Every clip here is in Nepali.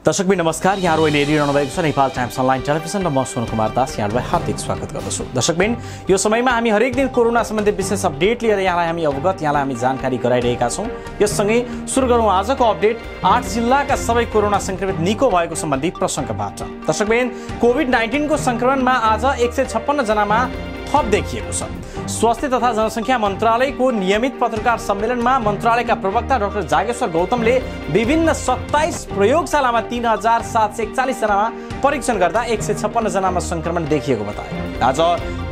दर्शकबिन नमस्कार, यहाँहरू अहिले हेरिरहनु भएको छ नेपाल टाइम्स अनलाइन टेलिभिजन र म सोनु कुमार दास यहाँहरूलाई हार्दिक स्वागत गर्दछु। दर्शकबिन यो समयमा हामी हरेक दिन कोरोना सम्बन्धी विशेष अपडेट लिएर यहाँलाई हामी अवगत, यहाँलाई हामी जानकारी गराइरहेका छौँ। यससँगै सुरु गरौँ आजको अपडेट 8 जिल्लाका सबै कोरोना संक्रमित निको भएको सम्बन्धी प्रसङ्गबाट। दर्शकबिन कोभिड-19 को संक्रमणमा आज 156 जनामा थप देखिएको छ। स्वास्थ्य तथा जनसङ्ख्या मन्त्रालयको नियमित पत्रकार सम्मेलनमा मन्त्रालयका प्रवक्ता डाक्टर जागेश्वर गौतमले विभिन्न 27 प्रयोगशालामा 3741 जनामा परीक्षण गर्दा 156 जनामा संक्रमण देखिएको बताए। आज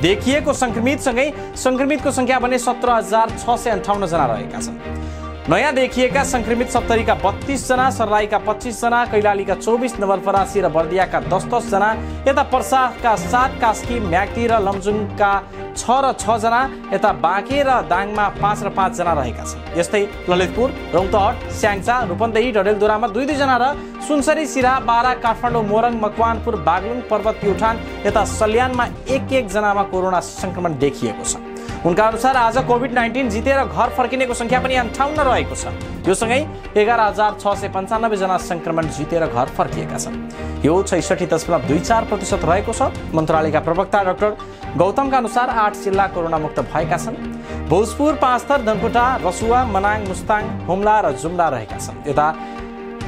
देखिएको संक्रमितसँगै संक्रमितको संख्या भने 17658 जना रहेका छन्। नयाँ देखिएका संक्रमित सप्तरीका 32 जना, सर्लाहीका 25 जना, कैलालीका 24, नवलपरासी र बर्दियाका 10 जना, यता पर्साका 7, कास्की, म्याग्दी र लमजुङका 6 र 6 जना, यता बाँके र दाङमा 5 र 5 जना रहेका छन्। यस्तै ललितपुर, रौतहट, स्याङ्जा, रूपन्देही, डडेलधुरामा 2-2 जना र सुनसरी, सिरा, बारा, काठमाडौँ, मोरङ, मकवानपुर, बागलुङ, पर्वत, प्युठान, यता सल्यानमा 1-1 जनामा कोरोना संक्रमण देखिएको छ। उनका अनुसार आज कोभिड-19 जितेर घर फर्किनेको संख्या पनि 58 रहेको छ। यो सँगै 11695 जना संक्रमण जितेर घर फर्किएका छन्। यो 66.24% रहेको छ। मन्त्रालयका प्रवक्ता डाक्टर गौतमका अनुसार 8 जिल्ला कोरोना मुक्त भएका छन्। भोजपुर, पाँचथर, धनकुटा, रसुवा, मनाङ, मुस्ताङ, हुम्ला र जुम्ला रहेका छन्। यता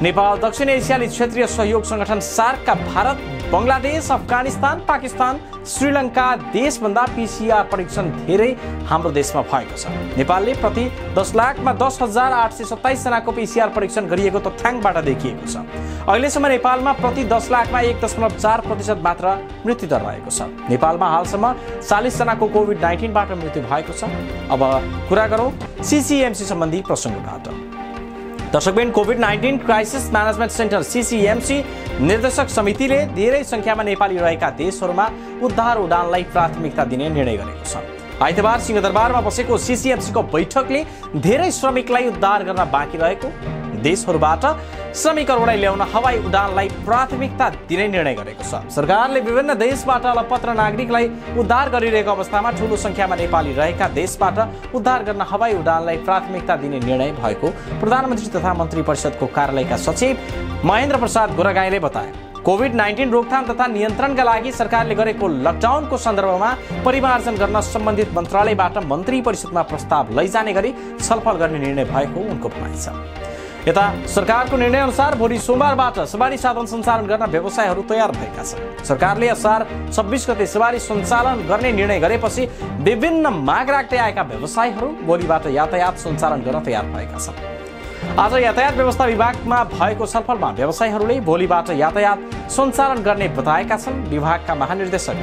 नेपाल दक्षिण एसियाली क्षेत्रीय सहयोग संगठन सार्कका भारत, बङ्गलादेश, अफगानिस्तान, पाकिस्तान, श्रीलङ्का देशभन्दा पीसीआर परीक्षण धेरै हाम्रो देशमा भएको छ। नेपालले प्रति 10 लाखमा 10,827 जनाको पीसीआर परीक्षण गरिएको तथ्याङ्कबाट देखिएको छ। अहिलेसम्म नेपालमा प्रति 10 लाखमा 1.4% मात्र मृत्युदर रहेको छ। नेपालमा हालसम्म 40 जनाको कोभिड-19बाट मृत्यु भएको छ। अब कुरा गरौँ सीसीएमसी सम्बन्धी प्रसङ्गबाट। दर्शकबिन COVID-19 crisis management centre CCMC निर्देशक समितिले धेरै संख्यामा नेपाली रहेका देशहरूमा उद्धार उडानलाई प्राथमिकता दिने निर्णय गरेको छ। आइतबार सिंहदरबारमा बसेको सीसीएमसीको बैठकले धेरै श्रमिकलाई उद्धार गर्न बाँकी रहेको देशहरूबाट श्रमिकहरूलाई ल्याउन हवाई उडानलाई प्राथमिकता दिने निर्णय गरेको छ। सरकारले विभिन्न देशबाट अलपत्र नागरिकलाई उद्धार गरिरहेको अवस्थामा ठूलो संख्यामा नेपाली रहेका देशबाट उद्धार गर्न हवाई उडानलाई प्राथमिकता दिने निर्णय भएको प्रधानमन्त्री तथा मन्त्री परिषदको कार्यालयका सचिव महेन्द्र प्रसाद गोरागाईले बताए। कोभिड-19 रोकथाम तथा नियन्त्रणका लागि सरकारले गरेको लकडाउनको सन्दर्भमा परिमार्जन गर्न सम्बन्धित मन्त्रालयबाट मन्त्री परिषदमा प्रस्ताव लैजाने गरी छलफल गर्ने निर्णय भएको उनको भनाइ छ। यता सरकारको निर्णय अनुसार भोलि सोमबारबाट सवारी साधन सञ्चालन गर्न व्यवसायहरू तयार भएका छन्। सरकारले असार 26 गते सवारी सञ्चालन गर्ने निर्णय गरेपछि विभिन्न माग राख्दै आएका व्यवसायहरू भोलिबाट यातायात सञ्चालन गर्न तयार भएका छन्। आज यातायात व्यवस्था विभागमा भएको छलफलमा व्यवसायीहरूले भोलिबाट यातायात सञ्चालन गर्ने बताएका छन्। विभागका महानिर्देशक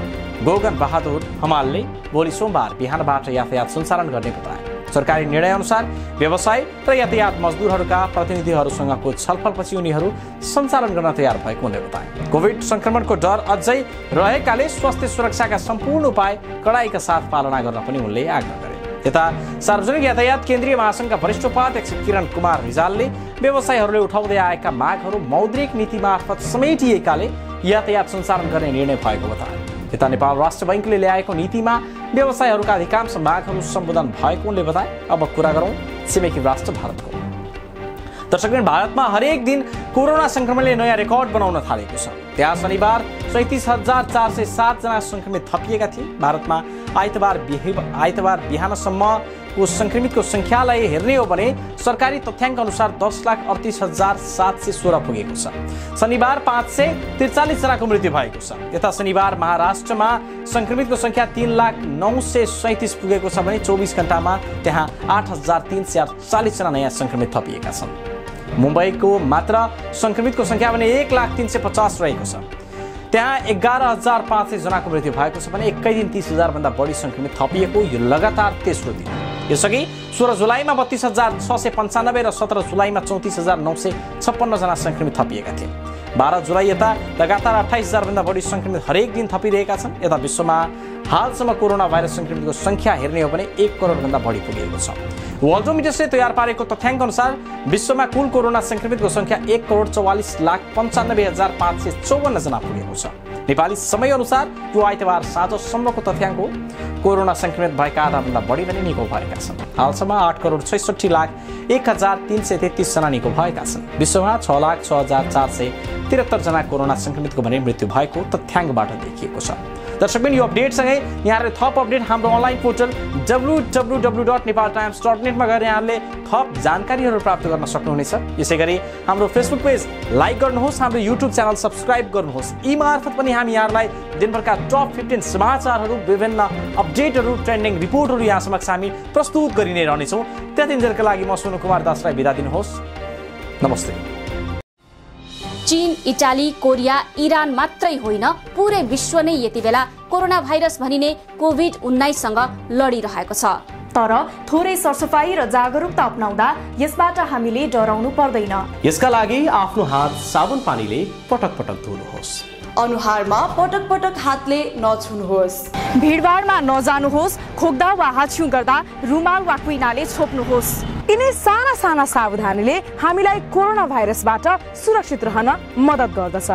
गोगन बहादुर हमालले भोलि सोमबार बिहानबाट यातायात सञ्चालन गर्ने बताए। सरकारी निर्णय अनुसार व्यवसाय र यातायात मजदुरहरूका प्रतिनिधिहरूसँगको छलफलपछि उनीहरू सञ्चालन गर्न तयार भएको उनले बताए। कोभिड संक्रमणको डर अझै रहेकाले स्वास्थ्य सुरक्षाका सम्पूर्ण उपाय कडाइका साथ पालना गर्न पनि उनले आग्रह गरे। यता सार्वजनिक यातायात केन्द्रीय महासङ्घका वरिष्ठ उपाध्यक्ष किरण कुमार रिजालले व्यवसायीहरूले उठाउँदै आएका मागहरू मौद्रिक नीति मार्फत समेटिएकाले यातायात सञ्चालन गर्ने निर्णय भएको बताए। यता नेपाल राष्ट्र बैङ्कले ल्याएको नीतिमा व्यवसायीहरूका अधिकांश मागहरू सम्बोधन भएको उनले बताए। अब कुरा गरौँ छिमेकी राष्ट्र भारतको। दर्शकबिन भारतमा हरेक दिन कोरोना संक्रमणले नयाँ रेकर्ड बनाउन थालेको छ। त्यहाँ शनिबार 37,407 जना संक्रमित थपिएका थिए। भारतमा आइतबार बिहानसम्मको संक्रमितको संख्यालाई हेर्ने हो भने सरकारी तथ्याङ्क अनुसार 10,38,716 पुगेको छ। शनिबार 543 जनाको मृत्यु भएको छ। यता शनिबार महाराष्ट्रमा संक्रमितको संख्या 3,09,37 पुगेको छ भने 24 घण्टामा त्यहाँ 8,348 जना नयाँ संक्रमित थपिएका छन्। मुम्बईको मात्र संक्रमितको संख्या भने 1,03,50 रहेको छ। त्यहाँ 11,500 जनाको मृत्यु भएको छ भने एकै दिन 30,000 भन्दा बढी संक्रमित थपिएको यो लगातार तेस्रो दिन। यसअघि 16 जुलाईमा 32,695 र 17 जुलाईमा 34,956 जना संक्रमित थपिएका थिए। 12 जुलाई यता लगातार 28,000 भन्दा बढी संक्रमित हरेक दिन थपिरहेका छन्। यता विश्वमा हालसम्म कोरोना भाइरस संक्रमितको संख्या हेर्ने हो भने 1 करोड भन्दा बढी पुगेको छ। वर्ल्डोमिटर्सले तयार पारेको तथ्याङ्क अनुसार विश्वमा कुल कोरोना संक्रमितको संख्या 1,44,95,554 जना पुगेको छ। नेपाली समयअनुसार यो आइतबार साँझसम्मको तथ्याङ्क हो। कोरोना संक्रमित भएका आधाभन्दा बढी पनि निको भएका छन्। हालसम्म 8,66,01,333 जना निको भएका छन्। विश्वमा 6,06,473 जना कोरोना संक्रमितको भने मृत्यु भएको तथ्याङ्कबाट देखिएको छ। दर्शकबिन यो अपडेटसँगै यहाँहरूले थप अपडेट हाम्रो अनलाइन पोर्टल www.nepaltimes.net मा गएर यहाँहरूले थप जानकारीहरू प्राप्त गर्न सक्नुहुनेछ। यसैगरी हाम्रो फेसबुक पेज लाइक गर्नुहोस्, हाम्रो युट्युब च्यानल सब्स्क्राइब गर्नुहोस्। यी मार्फत पनि हामी यहाँहरूलाई दिनभरका टप 15 समाचारहरू, विभिन्न अपडेटहरू, ट्रेन्डिङ रिपोर्टहरू यहाँ समक्ष हामी प्रस्तुत गरि नै रहनेछौँ। त्यतिन्जेलका लागि म सोनु कुमार दासलाई बिदा दिनुहोस्। नमस्ते। चीन, इटाली, कोरिया, इरान मात्रै होइन, पुरै विश्व नै यति बेला कोरोना भाइरस भनिने कोभिड-19 सँग लडिरहेको छ। तर थोरै सरसफाई र जागरुकता अपनाउँदा यसबाट हामीले डराउनु पर्दैन। यसका लागि आफ्नो हात साबुन पानीले पटक पटक धुनुहोस्। अनुहारमा पटक पटक हातले नछुनुहोस्। भिडभाडमा नजानुहोस्। खोक्दा वा हाछ्यु गर्दा रुमाल वा कुइनाले छोप्नुहोस्। यिनै साना साना सावधानीले हामीलाई कोरोना भाइरसबाट सुरक्षित रहन मद्दत गर्दछ।